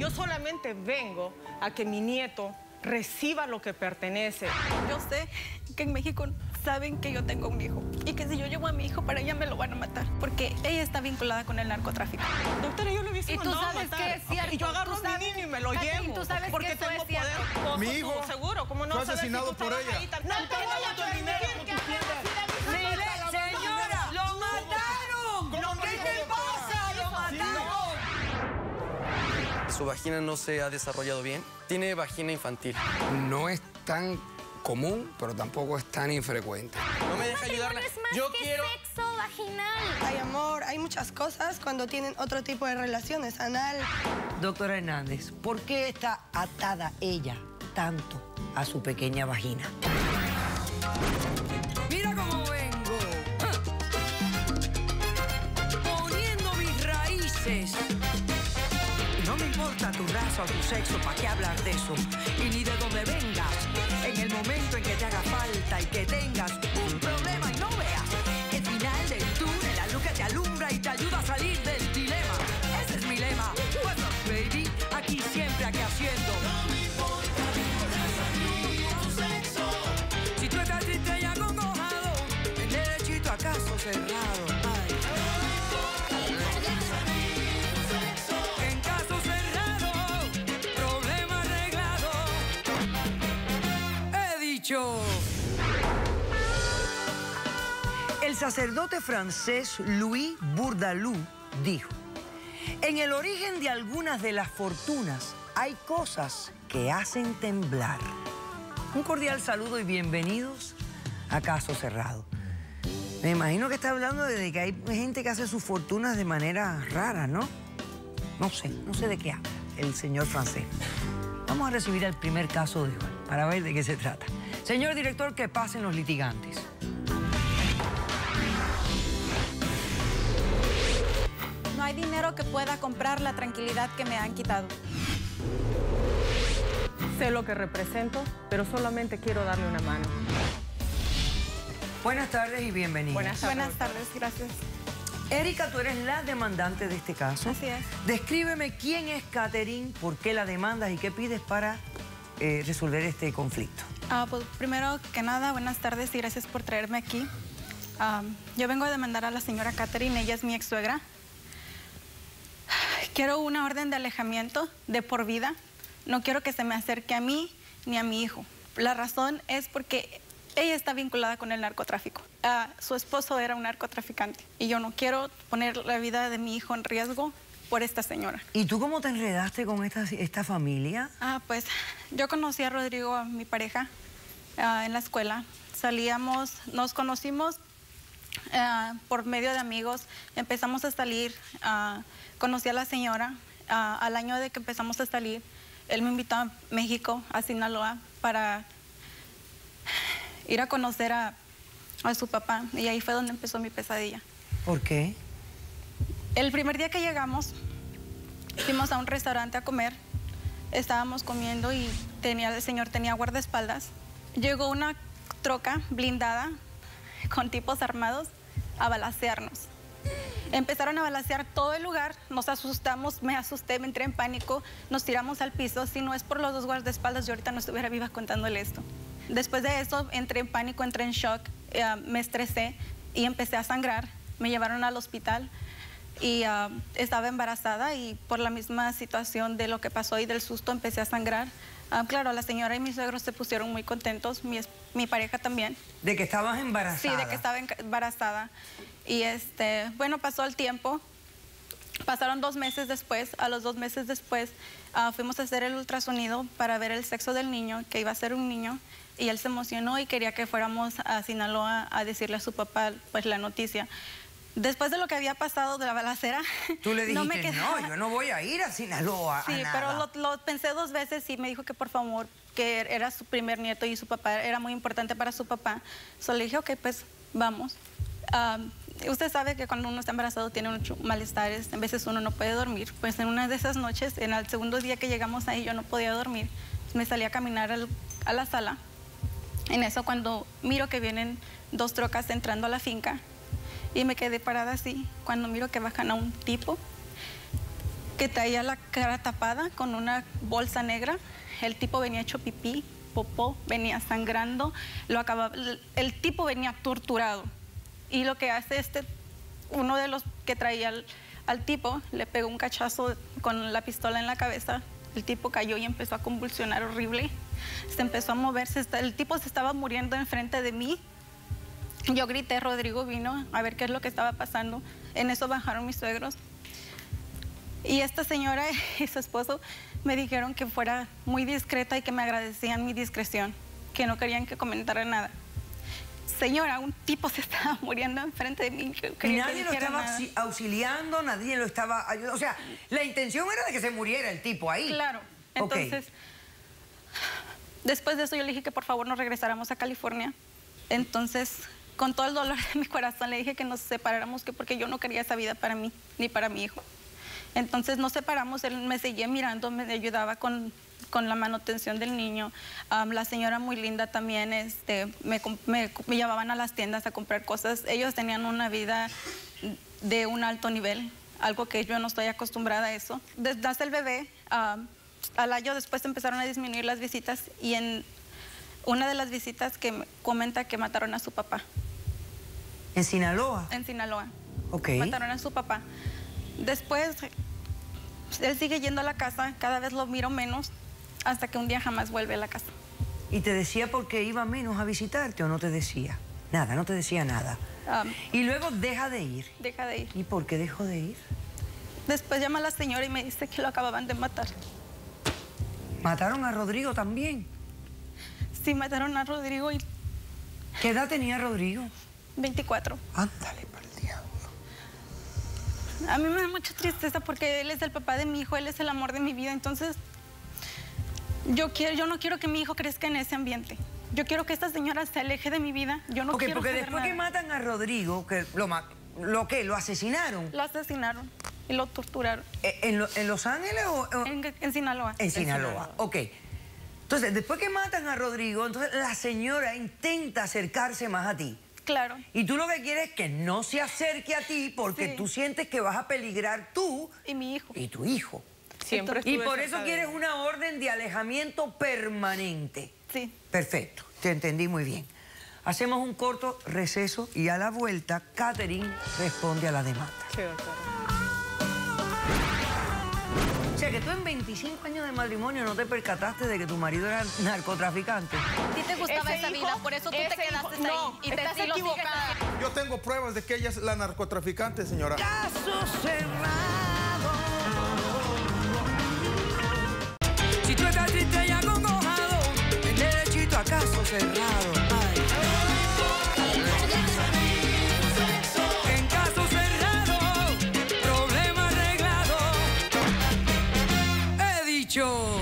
Yo solamente vengo a que mi nieto reciba lo que pertenece. Yo sé que en México saben que yo tengo un hijo y que si yo llevo a mi hijo para allá me lo van a matar porque ella está vinculada con el narcotráfico. Doctora, yo lo hubiese mandado a matar. ¿Y tú sabes que es cierto? Y yo agarro a mi niño y me lo llevo. ¿Tú sabes porque que eso tengo es cierto? poder. Mi hijo seguro, ¿cómo no fue sabes asesinado si tú por estabas ella. ahí tan- No te voy a permitir que hagas. Señora, lo mataron. ¿Qué te pasa? Lo mataron. Su vagina no se ha desarrollado bien. Tiene vagina infantil. No es tan común, pero tampoco es tan infrecuente. No me deja ayudarla. Es más Yo que quiero... sexo vaginal. Hay amor, hay muchas cosas cuando tienen otro tipo de relaciones, anal. Doctora Hernández, ¿por qué está atada ella tanto a su pequeña vagina? Mira cómo vengo. Poniendo mis raíces. No me importa tu raza o tu sexo, ¿para qué hablar de eso? Y ni de dónde vengas. En el momento en que te haga falta y que tengas un problema y no veas el final del túnel, la luz que te alumbra y te ayuda a salir del dilema. Ese es mi lema. What's up, baby? Aquí siempre, aquí haciendo. No me importa tu sexo. Si tú estás triste y acongojado, el derechito a caso cerrado. Ay. En caso cerrado, problema arreglado. He dicho. El sacerdote francés Louis Bourdaloue dijo: en el origen de algunas de las fortunas hay cosas que hacen temblar. Un cordial saludo y bienvenidos a Caso Cerrado. Me imagino que está hablando de que hay gente que hace sus fortunas de manera rara, ¿no? No sé de qué habla el señor francés. Vamos a recibir el primer caso de hoy para ver de qué se trata. Señor director, que pasen los litigantes. No hay dinero que pueda comprar la tranquilidad que me han quitado. Sé lo que represento, pero solamente quiero darle una mano. Buenas tardes y bienvenidos. Buenas tardes. Buenas tardes, gracias. Erika, tú eres la demandante de este caso. Así es. Descríbeme quién es Catherine, por qué la demandas y qué pides para resolver este conflicto. Pues primero que nada, buenas tardes y gracias por traerme aquí. Yo vengo a demandar a la señora Catherine, ella es mi ex suegra. Quiero una orden de alejamiento de por vida. No quiero que se me acerque a mí ni a mi hijo. La razón es porque ella está vinculada con el narcotráfico. Su esposo era un narcotraficante y yo no quiero poner la vida de mi hijo en riesgo por esta señora. ¿Y tú cómo te enredaste con esta familia? Pues yo conocí a Rodrigo, a mi pareja, en la escuela. Salíamos, nos conocimos por medio de amigos, empezamos a salir, conocí a la señora. Al año de que empezamos a salir, él me invitó a México, a Sinaloa, para ir a conocer a su papá. Y ahí fue donde empezó mi pesadilla. ¿Por qué? El primer día que llegamos, fuimos a un restaurante a comer. Estábamos comiendo y el señor tenía guardaespaldas. Llegó una troca blindada con tipos armados a balacearnos. Empezaron a balacear todo el lugar, nos asustamos, me asusté, me entré en pánico, nos tiramos al piso. Si no es por los dos guardaespaldas, yo ahorita no estuviera viva contándole esto. Después de eso, entré en pánico, entré en shock, me estresé y empecé a sangrar. Me llevaron al hospital y estaba embarazada y por la misma situación de lo que pasó y del susto empecé a sangrar. Claro, la señora y mis suegros se pusieron muy contentos, mi pareja también. ¿De que estabas embarazada? Sí, de que estaba embarazada. Y bueno, pasó el tiempo. Pasaron 2 meses después. A los 2 meses después fuimos a hacer el ultrasonido para ver el sexo del niño, que iba a ser un niño. Y él se emocionó y quería que fuéramos a Sinaloa a decirle a su papá pues la noticia. Después de lo que había pasado de la balacera... Tú le dijiste, no, yo no voy a ir a Sinaloa. Sí, pero lo pensé 2 veces y me dijo que por favor, que era su primer nieto y su papá era muy importante para su papá. Solo le dije, ok, pues vamos. Usted sabe que cuando uno está embarazado tiene muchos malestares, a veces uno no puede dormir. Pues en una de esas noches, en el segundo día que llegamos ahí, yo no podía dormir. Me salí a caminar a la sala. En eso, cuando miro que vienen 2 trocas entrando a la finca, y me quedé parada así, cuando miro que bajan a un tipo. que traía la cara tapada con una bolsa negra. El tipo venía hecho pipí, popó, venía sangrando, el tipo venía torturado. Y lo que hace uno de los que traía al tipo, le pegó un cachazo con la pistola en la cabeza. El tipo cayó y empezó a convulsionar horrible. Se empezó a moverse, el tipo se estaba muriendo enfrente de mí. Yo grité, Rodrigo vino a ver qué es lo que estaba pasando. En eso bajaron mis suegros. Y esta señora y su esposo me dijeron que fuera muy discreta y que me agradecían mi discreción, que no querían que comentara nada. Señora, un tipo se estaba muriendo enfrente de mí. Y nadie lo estaba auxiliando, nadie lo estaba ayudando. O sea, la intención era de que se muriera el tipo ahí. Claro. Entonces, después de eso yo le dije que por favor nos regresáramos a California. Entonces, con todo el dolor de mi corazón, le dije que nos separáramos, que porque yo no quería esa vida para mí, ni para mi hijo. Entonces nos separamos, él me seguía mirando, me ayudaba con la manutención del niño. La señora muy linda también, me llevaban a las tiendas a comprar cosas. Ellos tenían una vida de un alto nivel, algo que yo no estoy acostumbrada a eso. Desde nace el bebé, al año después empezaron a disminuir las visitas y en una de las visitas que comenta que mataron a su papá. ¿En Sinaloa? En Sinaloa. Ok. Mataron a su papá. Después, él sigue yendo a la casa, cada vez lo miro menos, hasta que un día jamás vuelve a la casa. ¿Y te decía por qué iba menos a visitarte o no te decía? Nada, no te decía nada. Y luego deja de ir. Deja de ir. ¿Y por qué dejó de ir? Después llama a la señora y me dice que lo acababan de matar. ¿Mataron a Rodrigo también? Sí, mataron a Rodrigo y... ¿Qué edad tenía Rodrigo? 24. Ándale, para el diablo. A mí me da mucha tristeza porque él es el papá de mi hijo, él es el amor de mi vida. Entonces, yo no quiero que mi hijo crezca en ese ambiente. Yo quiero que esta señora se aleje de mi vida. Yo no quiero porque saber después nada. que matan a Rodrigo, que ¿lo asesinaron? Lo asesinaron y lo torturaron. ¿En Los Ángeles o...? En Sinaloa. En Sinaloa, ok. Entonces, después que matan a Rodrigo, entonces la señora intenta acercarse más a ti. Claro. Y tú lo que quieres es que no se acerque a ti porque tú sientes que vas a peligrar tú y mi hijo. Y tu hijo. Siempre y estuve por cerca eso de quieres él. una orden de alejamiento permanente. Sí. Perfecto, te entendí muy bien. Hacemos un corto receso y a la vuelta, Catherine responde a la demanda. O sea, que tú en 25 años de matrimonio no te percataste de que tu marido era narcotraficante. A ti te gustaba Ese esa hijo, vida, por eso tú te ese quedaste hijo, no, ahí. Y estás y lo sigues equivocada. haciendo. Yo tengo pruebas de que ella es la narcotraficante, señora. Caso cerrado. Si tú estás triste y acongojado, ven derechito a caso cerrado. Ay. En caso cerrado, problema arreglado. He dicho.